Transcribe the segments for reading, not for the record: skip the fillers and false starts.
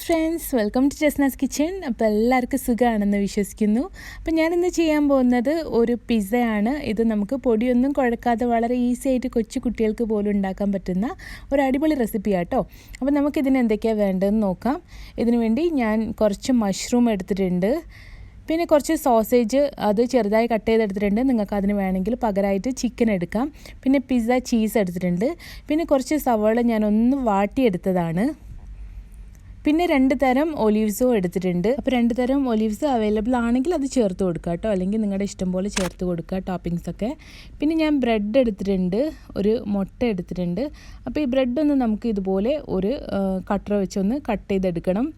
Friends, welcome to Jasna's kitchen. അപ്പോൾ എല്ലാവർക്കും സുഖമാണെന്ന് വിശ്വസിക്കുന്നു. അപ്പോൾ ഞാനിന്ന് ചെയ്യാൻ പോകുന്നത് ഒരു പിസ്സയാണ്. ഇത് നമുക്ക് പൊടിയൊന്നും കുഴക്കാതെ വളരെ ഈസി ആയിട്ട് കൊച്ചു കുട്ടികൾക്ക് പോലും ഉണ്ടാക്കാൻ പറ്റുന്ന ഒരു അടിപൊളി റെസിപ്പിയാണ് കേട്ടോ. അപ്പോൾ നമുക്കിതിന് എന്തൊക്കെയാണ് വേണ്ടതെന്ന് നോക്കാം. ഇതിനു വേണ്ടി ഞാൻ കുറച്ച് മഷ്റൂം എടുത്തിട്ടുണ്ട്, പിന്നെ കുറച്ച് സോസേജ് അത് ചെറുതായി കട്ട് ചെയ്തെടുത്തിട്ടുണ്ട്. നിങ്ങൾക്ക് അതിന് വേണമെങ്കിൽ പകരമായിട്ട് ചിക്കൻ എടുക്കാം. പിന്നെ പിസ്സ ചീസ് എടുത്തിട്ടുണ്ട്. പിന്നെ കുറച്ച് സവാള ഞാനൊന്ന് വാട്ടിയെടുത്തതാണ്. പിന്നെ 2 തരം ഒലീവ്സും എടുത്തിട്ടുണ്ട്. അപ്പോൾ 2 തരം ഒലീവ്സ് അവൈലബിൾ ആണെങ്കിൽ അത് ചേർത്ത് കൊടുക്കുക കേട്ടോ, അല്ലെങ്കിൽ നിങ്ങളുടെ ഇഷ്ടം പോലെ ചേർത്ത് കൊടുക്കുക ടോപ്പിങ്സൊക്കെ. പിന്നെ ഞാൻ ബ്രെഡ് എടുത്തിട്ടുണ്ട്, ഒരു മുട്ട എടുത്തിട്ടുണ്ട്. അപ്പോൾ ഈ ബ്രെഡൊന്ന് നമുക്ക് ഇതുപോലെ ഒരു കട്ടർ വെച്ചൊന്ന് കട്ട് ചെയ്തെടുക്കണം.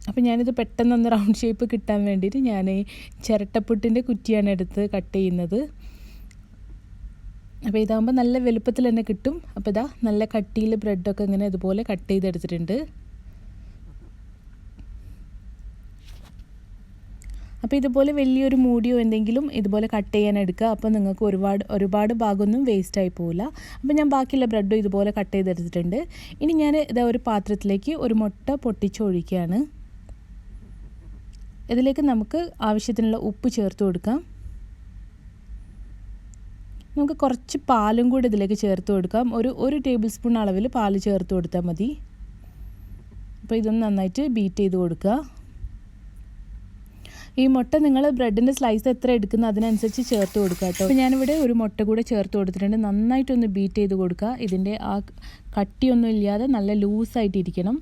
അപ്പോൾ ഞാനിത് പെട്ടെന്നൊന്ന് റൗണ്ട് ഷേപ്പ് കിട്ടാൻ വേണ്ടിയിട്ട് ഞാൻ ഈ ചിരട്ടപ്പുട്ടിൻ്റെ കുറ്റിയാണ് എടുത്ത് കട്ട് ചെയ്യുന്നത്. അപ്പോൾ ഇതാകുമ്പോൾ നല്ല വലുപ്പത്തിൽ തന്നെ കിട്ടും. അപ്പോൾ ഇതാ നല്ല കട്ടിയിൽ ബ്രെഡൊക്കെ ഇങ്ങനെ ഇതുപോലെ കട്ട് ചെയ്തെടുത്തിട്ടുണ്ട്. അപ്പോൾ ഇതുപോലെ വലിയൊരു മൂടിയോ എന്തെങ്കിലും ഇതുപോലെ കട്ട് ചെയ്യാൻ എടുക്കുക. അപ്പോൾ നിങ്ങൾക്ക് ഒരുപാട് ഭാഗമൊന്നും വേസ്റ്റായി പോവില്ല. അപ്പോൾ ഞാൻ ബാക്കിയുള്ള ബ്രെഡും ഇതുപോലെ കട്ട് ചെയ്തെടുത്തിട്ടുണ്ട്. ഇനി ഞാൻ ഇതാ ഒരു പാത്രത്തിലേക്ക് ഒരു മുട്ട പൊട്ടിച്ചൊഴിക്കുകയാണ്. ഇതിലേക്ക് നമുക്ക് ആവശ്യത്തിനുള്ള ഉപ്പ് ചേർത്ത് കൊടുക്കാം. നമുക്ക് കുറച്ച് പാലും കൂടി ഇതിലേക്ക് ചേർത്ത് കൊടുക്കാം. ഒരു ടേബിൾ സ്പൂൺ അളവിൽ പാൽ ചേർത്ത് കൊടുത്താൽ മതി. അപ്പോൾ ഇതൊന്ന് നന്നായിട്ട് ബീറ്റ് ചെയ്ത് കൊടുക്കുക. ഈ മുട്ട നിങ്ങൾ ബ്രെഡിൻ്റെ സ്ലൈസ് എത്ര എടുക്കുന്ന അതിനനുസരിച്ച് ചേർത്ത് കൊടുക്കുക കേട്ടോ. അപ്പോൾ ഞാനിവിടെ ഒരു മുട്ട കൂടെ ചേർത്ത് കൊടുത്തിട്ടുണ്ട്. നന്നായിട്ടൊന്ന് ബീറ്റ് ചെയ്ത് കൊടുക്കുക. ഇതിൻ്റെ ആ കട്ടിയൊന്നും ഇല്ലാതെ നല്ല ലൂസായിട്ടിരിക്കണം.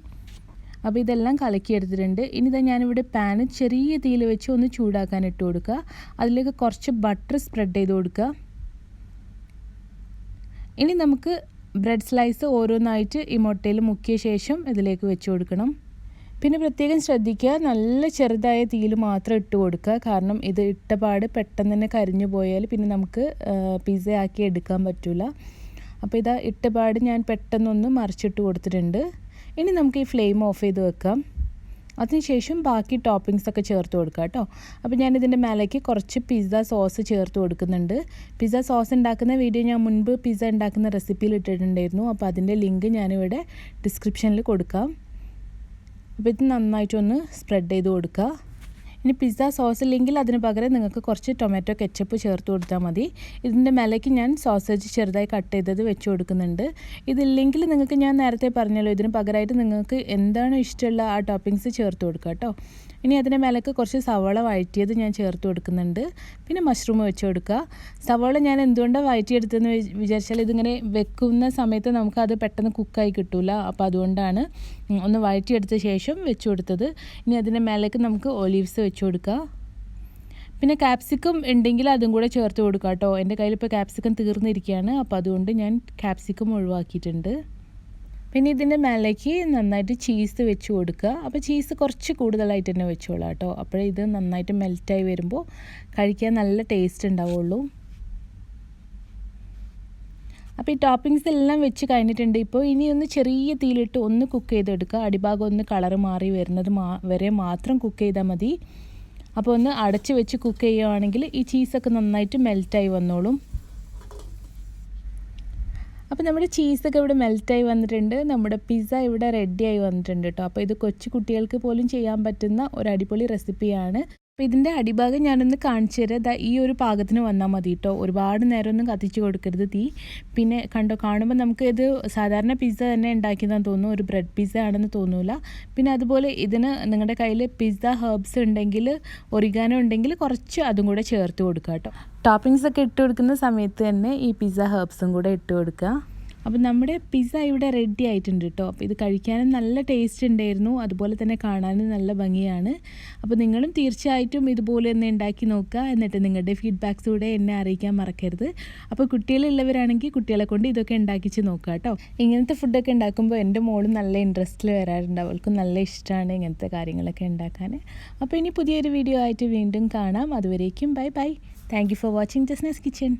അപ്പോൾ ഇതെല്ലാം കലക്കിയെടുത്തിട്ടുണ്ട്. ഇനി ഇതാ ഞാനിവിടെ പാന് ചെറിയ തീയിൽ വെച്ച് ഒന്ന് ചൂടാക്കാൻ ഇട്ട് കൊടുക്കുക. അതിലേക്ക് കുറച്ച് ബട്ടർ സ്പ്രെഡ് ചെയ്ത് കൊടുക്കുക. ഇനി നമുക്ക് ബ്രെഡ് സ്ലൈസ് ഓരോന്നായിട്ട് ഈ മുട്ടയിൽ മുക്കിയ ശേഷം ഇതിലേക്ക് വെച്ച് കൊടുക്കണം. പിന്നെ പ്രത്യേകം ശ്രദ്ധിക്കുക, നല്ല ചെറുതായ തീയിൽ മാത്രം ഇട്ട് കൊടുക്കുക. കാരണം ഇത് ഇട്ടപാട് പെട്ടെന്ന് തന്നെ കരിഞ്ഞു പോയാൽ പിന്നെ നമുക്ക് പിസ്സ ആക്കി എടുക്കാൻ പറ്റില്ല. അപ്പോൾ ഇതാ ഇട്ടപാട് ഞാൻ പെട്ടെന്നൊന്ന് മറിച്ചിട്ട് കൊടുത്തിട്ടുണ്ട്. ഇനി നമുക്ക് ഈ ഫ്ലെയിം ഓഫ് ചെയ്ത് വെക്കാം. അതിനുശേഷം ബാക്കി ടോപ്പിങ്സൊക്കെ ചേർത്ത് കൊടുക്കുക കേട്ടോ. അപ്പോൾ ഞാനിതിൻ്റെ മേലേക്ക് കുറച്ച് പിസ്സ സോസ് ചേർത്ത് കൊടുക്കുന്നുണ്ട്. പിസ്സ സോസ് ഉണ്ടാക്കുന്ന വീഡിയോ ഞാൻ മുൻപ് പിസ്സ ഉണ്ടാക്കുന്ന റെസിപ്പിയിൽ ഇട്ടിട്ടുണ്ടായിരുന്നു. അപ്പോൾ അതിൻ്റെ ലിങ്ക് ഞാനിവിടെ ഡിസ്ക്രിപ്ഷനിൽ കൊടുക്കാം. അപ്പോൾ ഇത് നന്നായിട്ടൊന്ന് സ്പ്രെഡ് ചെയ്ത് കൊടുക്കുക. ഇനി പിസ്സ സോസ് ഇല്ലെങ്കിൽ അതിന് പകരം നിങ്ങൾക്ക് കുറച്ച് ടൊമാറ്റോ കെച്ചപ്പ് ചേർത്ത് കൊടുത്താൽ മതി. ഇതിൻ്റെ മേലേക്ക് ഞാൻ സോസേജ് ചെറുതായി കട്ട് ചെയ്തത് വെച്ച് കൊടുക്കുന്നുണ്ട്. ഇതില്ലെങ്കിൽ നിങ്ങൾക്ക് ഞാൻ നേരത്തെ പറഞ്ഞല്ലോ, ഇതിന് പകരമായിട്ട് നിങ്ങൾക്ക് എന്താണോ ഇഷ്ടമുള്ള ആ ടോപ്പിങ്സ് ചേർത്ത് കൊടുക്കുക കേട്ടോ. ഇനി അതിൻ്റെ മേലേക്ക് കുറച്ച് സവാള വഴറ്റിയത് ഞാൻ ചേർത്ത് കൊടുക്കുന്നുണ്ട്. പിന്നെ മഷ്റൂം വെച്ച് കൊടുക്കുക. സവാള ഞാൻ എന്തുകൊണ്ടാണ് വഴറ്റിയെടുത്തതെന്ന് വിചാരിച്ചാൽ ഇതിങ്ങനെ വെക്കുന്ന സമയത്ത് നമുക്കത് പെട്ടെന്ന് കുക്കായി കിട്ടില്ല. അപ്പോൾ അതുകൊണ്ടാണ് ഒന്ന് വഴറ്റിയെടുത്ത ശേഷം വെച്ച് കൊടുത്തത്. ഇനി അതിൻ്റെ മേലേക്ക് നമുക്ക് ഒലീവ്സ് വെച്ച് കൊടുക്കുക. പിന്നെ ക്യാപ്സിക്കം ഉണ്ടെങ്കിൽ അതും കൂടെ ചേർത്ത് കൊടുക്കുക കേട്ടോ. എൻ്റെ കയ്യിലിപ്പോൾ ക്യാപ്സിക്കം തീർന്നിരിക്കുകയാണ്. അപ്പോൾ അതുകൊണ്ട് ഞാൻ ക്യാപ്സിക്കം ഒഴിവാക്കിയിട്ടുണ്ട്. പിന്നെ ഇതിൻ്റെ മേലേക്ക് നന്നായിട്ട് ചീസ് വെച്ച് കൊടുക്കുക. അപ്പോൾ ചീസ് കുറച്ച് കൂടുതലായിട്ട് തന്നെ വെച്ചോളാം കേട്ടോ. അപ്പോഴേ ഇത് നന്നായിട്ട് മെൽറ്റായി വരുമ്പോൾ കഴിക്കാൻ നല്ല ടേസ്റ്റ് ഉണ്ടാവുള്ളൂ. അപ്പോൾ ഈ ടോപ്പിങ്സ് എല്ലാം വെച്ച് കഴിഞ്ഞിട്ടുണ്ട്. ഇപ്പോൾ ഇനി ഒന്ന് ചെറിയ തീയിലിട്ട് ഒന്ന് കുക്ക് ചെയ്തെടുക്കുക. അടിഭാഗം ഒന്ന് കളറ് മാറി വരുന്നത് വരെ മാത്രം കുക്ക് ചെയ്താൽ മതി. അപ്പോൾ ഒന്ന് അടച്ച് വെച്ച് കുക്ക് ചെയ്യുകയാണെങ്കിൽ ഈ ചീസൊക്കെ നന്നായിട്ട് മെൽറ്റായി വന്നോളും. അപ്പോൾ നമ്മുടെ ചീസൊക്കെ ഇവിടെ മെൽറ്റായി വന്നിട്ടുണ്ട്. നമ്മുടെ പിസ്സ ഇവിടെ റെഡിയായി വന്നിട്ടുണ്ട് കേട്ടോ. അപ്പോൾ ഇത് കൊച്ചു കുട്ടികൾക്ക് പോലും ചെയ്യാൻ പറ്റുന്ന ഒരു അടിപൊളി റെസിപ്പിയാണ്. അപ്പോൾ ഇതിൻ്റെ അടിഭാഗം ഞാനൊന്ന് കാണിച്ചു തരാം. ഈ ഒരു പാകത്തിന് വന്നാൽ മതി കേട്ടോ. ഒരുപാട് നേരമൊന്നും കത്തിച്ച് കൊടുക്കരുത് തീ. പിന്നെ കാണുമ്പോൾ നമുക്ക് ഇത് സാധാരണ പിസ്സ തന്നെ ഉണ്ടാക്കിയതാണെന്ന് തോന്നുന്നു, ഒരു ബ്രെഡ് പിസ്സ ആണെന്ന് തോന്നില്ല. പിന്നെ അതുപോലെ ഇതിന് നിങ്ങളുടെ കയ്യിൽ പിസ്സ ഹെർബ്സ് ഉണ്ടെങ്കിൽ, ഒറിഗാനോ ഉണ്ടെങ്കിൽ കുറച്ച് അതും കൂടെ ചേർത്ത് കൊടുക്കുക കേട്ടോ. ടോപ്പിങ്സ് ഒക്കെ ഇട്ട് കൊടുക്കുന്ന സമയത്ത് തന്നെ ഈ പിസ്സ ഹെർബ്സും കൂടെ ഇട്ട് കൊടുക്കുക. അപ്പോൾ നമ്മുടെ പിസ്സ ഇവിടെ റെഡി ആയിട്ടുണ്ട് കേട്ടോ. അപ്പോൾ ഇത് കഴിക്കാനും നല്ല ടേസ്റ്റ് ഉണ്ടായിരുന്നു, അതുപോലെ തന്നെ കാണാനും നല്ല ഭംഗിയാണ്. അപ്പോൾ നിങ്ങളും തീർച്ചയായിട്ടും ഇതുപോലെ ഒന്ന് ഉണ്ടാക്കി നോക്കുക. എന്നിട്ട് നിങ്ങളുടെ ഫീഡ്ബാക്ക്സ് കൂടെ എന്നെ അറിയിക്കാൻ മറക്കരുത്. അപ്പോൾ കുട്ടികളുള്ളവരാണെങ്കിൽ കുട്ടികളെ കൊണ്ട് ഇതൊക്കെ ഉണ്ടാക്കിച്ച് നോക്കുക കേട്ടോ. ഇങ്ങനത്തെ ഫുഡൊക്കെ ഉണ്ടാക്കുമ്പോൾ എൻ്റെ മോളും നല്ല ഇൻട്രസ്റ്റിൽ വരാറുണ്ട്. അവൾക്കും നല്ല ഇഷ്ടമാണ് ഇങ്ങനത്തെ കാര്യങ്ങളൊക്കെ ഉണ്ടാക്കാൻ. അപ്പോൾ ഇനി പുതിയൊരു വീഡിയോ ആയിട്ട് വീണ്ടും കാണാം. അതുവരേക്കും bye bye. Thank you for watching Jasna's kitchen.